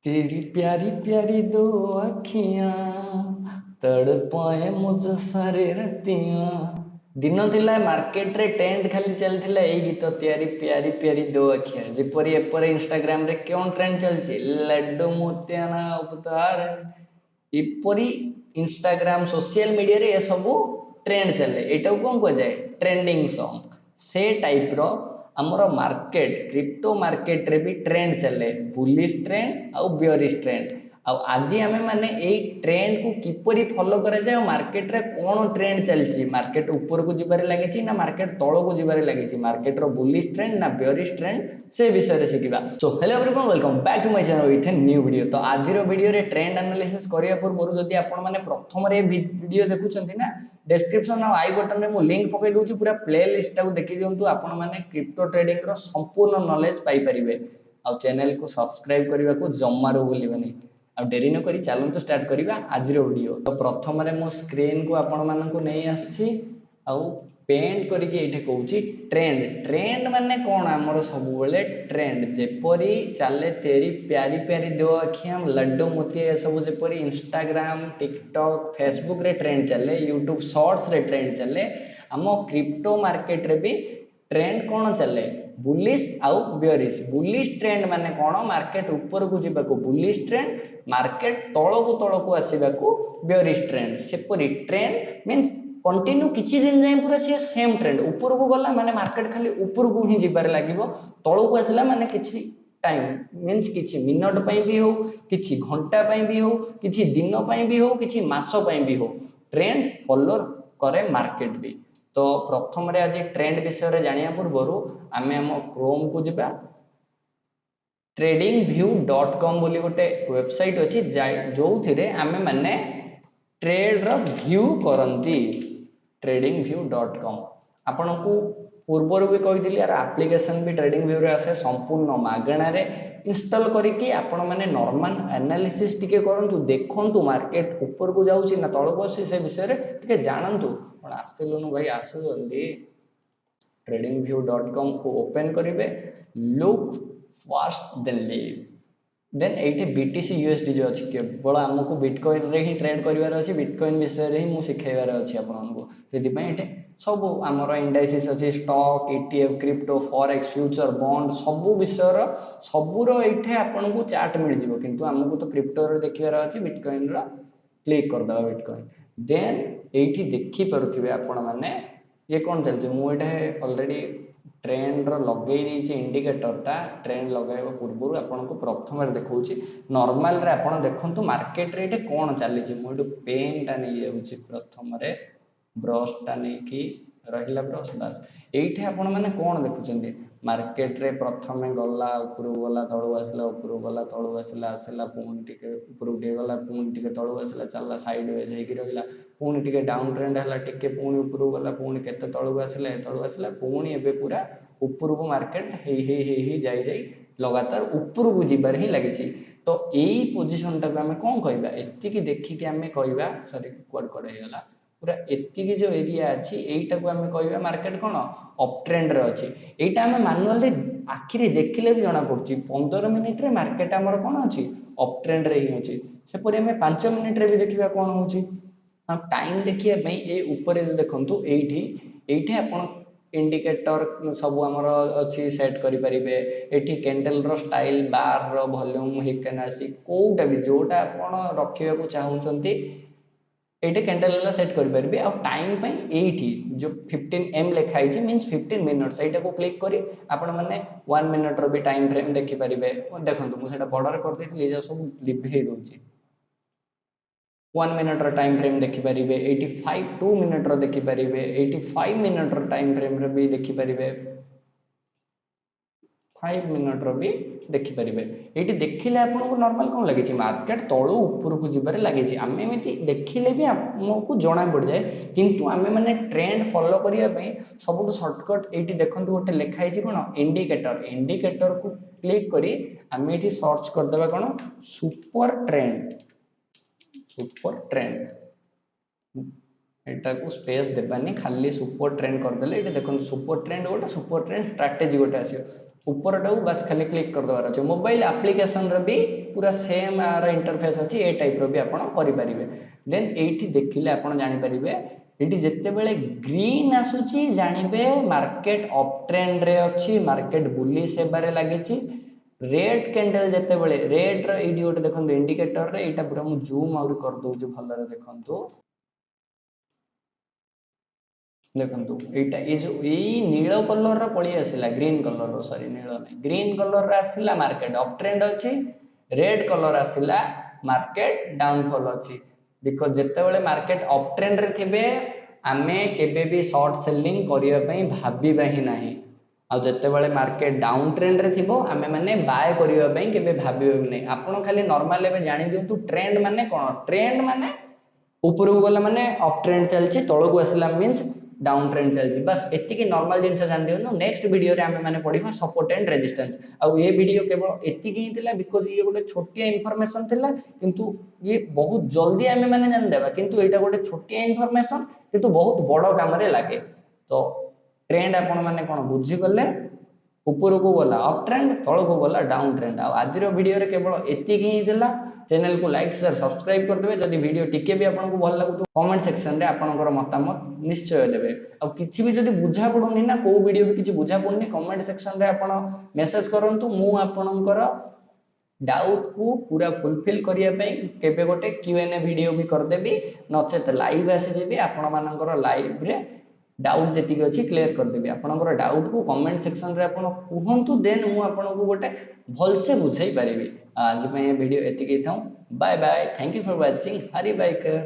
तेरी प्यारी प्यारी दो अखियां तड़पाए मुझ सारे रतियां। दिन थिला मार्केट रे ट्रेंड खाली चलथिला एई गीत तेरी प्यारी प्यारी दो अखियां जेपरी एपर इंस्टाग्राम रे कोन ट्रेंड चलछि लड्डू मोतियाना अवतार एपरी इंस्टाग्राम सोशल मीडिया रे ए सब ट्रेंड चले एटा कोन को जाए ट्रेंडिंग सॉन्ग से टाइप रो आमर मार्केट क्रिप्टो मार्केट रे भी ट्रेंड चले बुलिश ट्रेंड आउ बियरिश ट्रेंड आज आम मैंने ट्रेंड को किपरि फॉलो करा जाए मार्केट रे कौन ट्रेंड चलछि मार्केट ऊपर को जिबारे लागिछि ना मार्केट तळ को जिबारे लागिछि मार्केट रो बुलिश ट्रेंड ना बियरिश ट्रेंड से विषय रे सिखिबा। So hello everyone welcome back to my channel with a new video. तो आज रो वीडियो रे ट्रेंड एनालिसिस करिया पूर्व जदि आपण माने प्रथम रे वीडियो देखुछंती ना डिस्क्रिप्शन और आई बटन में लिंक पकई दूसरी पूरा प्ले लिस्ट देखी दिंतु आपण मैंने क्रिप्टो ट्रेडिंग संपूर्ण नॉलेज पाई परिबे। आ चैनल को सब्सक्राइब करने को जमारू भूलबनी। आ डेरी न करी चलते स्टार्ट करवा आज वीडियो। तो प्रथम मो स्क्रीन को आपण मानक नहीं आसी पेंट करके कहूँ ट्रेंड ट्रेंड माने कौन आमर सब ट्रेंड जेपरी चले तेरी प्यारी प्यारी दो अखियां लड्डू मोतिया सब जेपरी इंस्टाग्राम टिकटॉक फेसबुक रे ट्रेंड चले यूट्यूब शॉर्ट्स रे ट्रेंड चले आम क्रिप्टो मार्केट रे भी ट्रेंड कौन चले बुलिश आउ बियरिश। बुलिश ट्रेंड माने कौन मार्केट ऊपर को जावाक बुलिश ट्रेंड मार्केट तल को आसवाक बियरिश ट्रेंड सेपरी ट्रेंड मीन्स कंटिन्यू किछि दिन जाए पूरा सी सेम ट्रेंड ऊपर को गला माने मार्केट खाली ऊपर को ही जिबार लागिवो तल को आसला माने किछि टाइम मीन्स किछि मिनट पई भी हो किछि घंटा पई भी हो किछि दिन पई भी हो किछि मास पई भी हो ट्रेंड फॉलो करे मार्केट भी। तो प्रथम रे आज ट्रेंड विषय रे जानिया पूर्व आमे हम क्रोम को जिबा tradingview.com बोली गोटे वेबसाइट अच्छी जो थिरे आमे माने ट्रेड रो व्यू करंती tradingview.com आपण को पूर्वर भी कही यार एप्लिकेशन भी ट्रेडिंग व्यू रे आसे संपूर्ण मागणा रे इंस्टॉल करके आपण माने नॉर्मल एनालिसिस टिके करंतु देखंतु मार्केट ऊपर को जाउची ना तळ को आसी से विषय रे टिके जानंतु पण आसेलनु भाई आसे जल्दी tradingview.com को ओपन करिवे look fast then leave then एठी बीटीसी यूएसडी जो अछि केवल हमको बिटकॉइन रे ही ट्रेड करिवार अछि बिटकॉइन विषय रे ही मु सिखाइबार अछि आपनको सेति पई एठी सब हमर इंडाइसिस अछि stock ETF crypto forex future bond सब विषय रो सबुरो एठी आपनको चार्ट मिल जिवो किंतु हमको तो क्रिप्टो रे देखिबार अछि बिटकॉइन रो क्लिक कर दबा बिटकॉइन देन एठी देखि परुथिबे आपण माने ये कौन चलছে मु एटा ऑलरेडी ट्रेंड रो लगे दी इंडिकेटरटा ट्रेंड लगाइबा पूर्व आपन को प्रथम देखौ नॉर्मल रे आपन देखंतु मार्केट रे एटे कोन चली मु एटू पेन टा नहीं जाउची प्रथम रे ब्रश टा नहीं कि रहिला ब्रश बस एठी आपन माने कोन देखुचंदी मार्केट रे प्रथम गला ऊपर गला तळु आसला ऊपर गला तळु आसला आसला पुणी टिके ऊपर उठी गला पुणी टिके तळु आसला चलला साइड वेज हेकि रहिला पुणी टिके डाउन ट्रेंड हला टिके पुणी ऊपर गला पुणी केते तळु आसला पुणी एबे पूरा ऊपर को मार्केट हे जाई जाई लगातार ऊपर को जिबार ही लागिछि। तो एई पोजीशन टा हमें कोन कहबा एत्ति देखि कि हमें कहबा सॉरी कोड हे गला पूरा एत्ति जो एरिया अछि एटा को हमें कहबा मार्केट कोन अप ट्रेंड रे अछि एटा हमें मैनुअल रे आखिरी देखिले भी जाना पड़छि 15 मिनिट रे मार्केट हमर कोन अछि अप ट्रेंड रे ही अछि सेपरि हमें 5 मिनिट रे भी देखिबा कोन होछि टाइम देखिए भाई ए ऊपर देखंतु एठी एठी आपण इंडिकेटर सब आमर अच्छी सेट करि परिबे एठी कैंडल रो स्टाइल बार रो वॉल्यूम हिकन आसी कोटा भी जोटा आपण रखिबा को चाहुचंती एटे कैंडल वाला सेट करि परिबे आ टाइम पई एठी जो 15 एम लिखाई छी मींस 15 मिनिट्स एटा को क्लिक करी आपण माने 1 मिनिट रो भी टाइम फ्रेम देखि परिबे देखंतु मु सेटा बॉर्डर कर देथि जे सब लिभे दोछि 1 मिनट रो टाइम फ्रेम देखि परिबे 85 2 मिनट रो देखि परिबे 85 मिनट रो टाइम फ्रेम रे भी देखि परिबे 5 मिनट रो भी देखि परिबे एटी देखिले आपन को नॉर्मल कोन लागे छी मार्केट तळो ऊपर को जिबारे लागे छी आमे एमिति देखिले भी हमको जणा पड़ जाए किंतु आमे माने ट्रेंड फॉलो करिया पई सबटु शॉर्टकट एटी देखंतु गोटे लिखाई छी कोन इंडिकेटर इंडिकेटर को क्लिक करी आमे एटी सर्च कर देबा कोन सुपर ट्रेंड एटा को स्पेस देबानी खाली सुपर ट्रेंड कर देले एटा देखन सुपर ट्रेंड गोटे सुपर ट्रेंड स्ट्रेटजी गोटे आसीयो ऊपर टाउ बस खाली क्लिक कर दबार अछि मोबाइल एप्लीकेशन रे भी पूरा सेम आर इंटरफेस अच्छी ए टाइप रो भी आपण करि परिबे देन एठी देखिले आपण जानि परिबे एठी जत्ते बेले ग्रीन आसुची जानिबे मार्केट अप ट्रेंड रे अछि market bullish Hebare लागिची red candle जत्ते बेले रेड रो एडी गोटे देखंतु इंडिकेटर रे एटा पूरा मु जूम आउट कर दउ जे भलरे देखंतु देखंतु एटा ए जो ए नील कलर रो पळी आसिला ग्रीन कलर रो सॉरी नील नै ग्रीन कलर रो आसिला मार्केट अप ट्रेंड अछि रेड कलर आसिला मार्केट डाउनफॉल अछि बिकॉज़ जत्ते बेले मार्केट अप ट्रेंड रे थिबे आमे केबे भी शॉर्ट सेलिंग करिया पई भाबिबा ही नाही आ जत्ते बेले मार्केट डाउन ट्रेंड रे थिबो आमे माने बाय करिया पई केबे भाबिबा भी नाही आपण खाली नॉर्मल एबे जानि दियंतु ट्रेंड माने कोन ट्रेंड माने ऊपर को गला माने अप ट्रेंड चलछि तळ को आसिला मींस डाउन ट्रेंड चलछि बस एतिकी नॉर्मल जिंस जान दियनु नेक्स्ट वीडियो रे आमे माने पढिबा सपोर्ट एंड रेजिस्टेंस आ ये वीडियो केवल एतिकी ही थिला बिकॉज़ ये गोटे छोटिया इंफॉर्मेशन थिला किंतु ये बहुत जल्दी आमे माने जान देबा किंतु एटा गोटे छोटिया इंफॉर्मेशन किंतु बहुत बड़ काम रे लागे तो ट्रेंड आपण माने कोन बुझी गले ऊपर को गला अप ट्रेंड तळ को गला डाउन ट्रेंड आ आज रो वीडियो रे केवल एतिकी ही थिला चैनल को लाइक शेयर सब्सक्राइब कर देबे जदी वीडियो टिके भी आपन को भल लागु तो कमेंट सेक्शन रे आपनकर मतामत निश्चय देबे अब किछि भी जदी बुझा पडुनी ना को वीडियो भी किछि बुझा पडुनी कमेंट सेक्शन रे आपन मेसेज करंतु मु आपनकर डाउट को पूरा फुलफिल करिया पई केबे गोटे Q&A वीडियो भी कर देबी नचेत लाइव आसी जेबी आपन मानकर लाइव रे डाउट जेतिक अछि क्लियर कर देबी आपनकर डाउट को कमेंट सेक्शन रे आपन कुहंतु देन मु आपन को गोटे भल से बुझाई परिबी आज पे वीडियो एतिकी थाउ bye bye thank you for watching Hari biker.